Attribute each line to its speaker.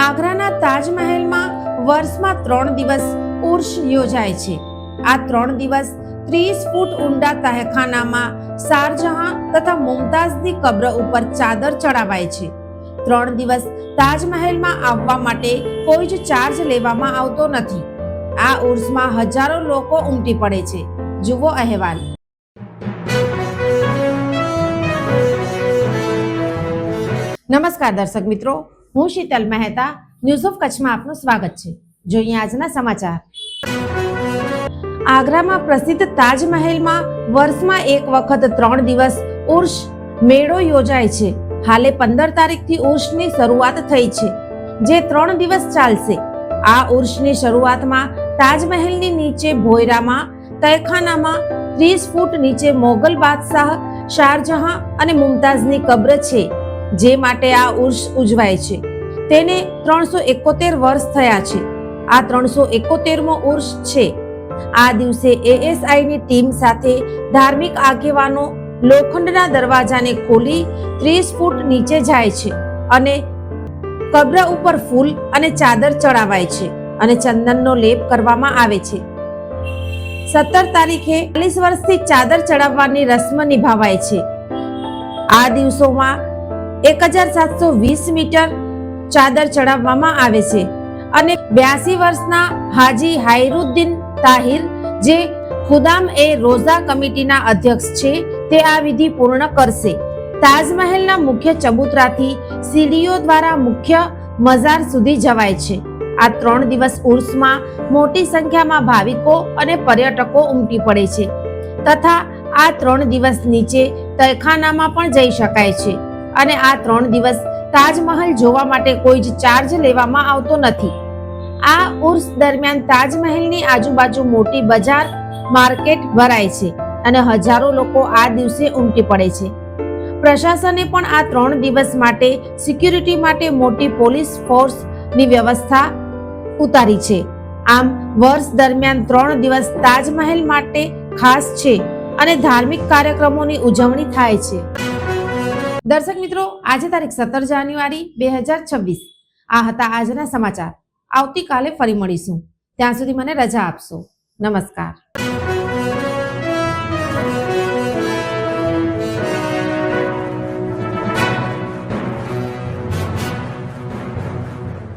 Speaker 1: આગ્રાના તાજમહેલમાં વર્ષમાં 3 દિવસ ઉર્ષ યોજાય છે। આ 3 દિવસ 30 ફૂટ ઊંડા તહેખાનામાં શારજહાં તથા મુમતાઝની કબ્ર ઉપર ચાદર ચડાવાય છે। 3 દિવસ તાજમહેલમાં આવવા માટે કોઈ જ ચાર્જ લેવામાં આવતો નથી। આ ઉર્ષમાં હજારો લોકો ઉમટી પડે છે। જુઓ અહેવાલ। નમસ્કાર દર્શક મિત્રો, હું શીતલ મહેતા, ન્યૂઝ ઓફ કચ્છમાં આપનું સ્વાગત છે। જોઈએ આજના સમાચાર। આગ્રામાં પ્રસિદ્ધ તાજમહેલમાં વર્ષમાં એક વખત 3 દિવસ ઉર્ષ મેળો યોજાય છે। હાલે 15 તારીખથી ઉર્ષની શરૂઆત થઈ છે, જે 3 દિવસ ચાલશે। આ ઉર્ષની શરૂઆતમાં તાજમહેલની નીચે ભોયરામાં તહેખાનામાં 30 ફૂટ નીચે મોગલ બાદશાહ શારજહાં અને મુમતાઝની કબ્ર છે, જે માટે આ ઉર્ષ ઉજવાય છે। તેને 371 વર્ષ થયા છે। આ 371મો ઉર્ષ છે। આ દિવસે એએસઆઈની ટીમ સાથે ધાર્મિક આગેવાનો લોખંડના દરવાજાને ખોલી 30 ફૂટ નીચે જાય છે અને કબ્ર ઉપર ફૂલ અને ચાદર ચડાવાય છે અને ચંદનનો લેપ કરવામાં આવે છે। 17 તારીખે 40 વર્ષથી ચાદર ચડાવવાની રસ્મ નિભાવાય છે। આ દિવસોમાં 1720 મીટર ચાદર ચડાવવામાં આવે છે અને 82 વર્ષના હાજી હાયરુદ્દીન તાહિર, જે ખુદામ એ રોઝા કમિટીના અધ્યક્ષ છે, તે આ વિધિ પૂર્ણ કરશે। તાજમહેલના મુખ્ય ચબૂતરાથી સીડીઓ દ્વારા મુખ્ય મઝાર સુધી જવાય છે। આ 3 દિવસ ઉર્ષમાં મોટી સંખ્યામાં ભાવિકો અને પર્યટકો ઉમટી પડે છે તથા આ 3 દિવસ નીચે તહેખાનામાં પણ જઈ શકાય છે અને આ 3 દિવસ તાજમહેલ જોવા માટે કોઈ જ ચાર્જ લેવામાં આવતો નથી। આ ઉર્ષ દરમિયાન તાજમહેલની આજુબાજુ મોટી બજાર માર્કેટ ભરાય છે અને હજારો લોકો આ દિવસે ઉમટી પડે છે। પ્રશાસને પણ આ 3 દિવસ માટે સિક્યુરિટી માટે મોટી પોલીસ ફોર્સની વ્યવસ્થા ઉતારી છે। આમ વર્ષ દરમિયાન 3 દિવસ તાજમહેલ માટે ખાસ છે અને ધાર્મિક કાર્યક્રમોની ઉજવણી થાય છે। દર્શક મિત્રો, આજે તારીખ 17 જાન્યુઆરી 2026 આ હતા આજના સમાચાર। આવતીકાલે ફરી મળીશું। ત્યાં સુધી મને રજા આપશો। નમસ્કાર।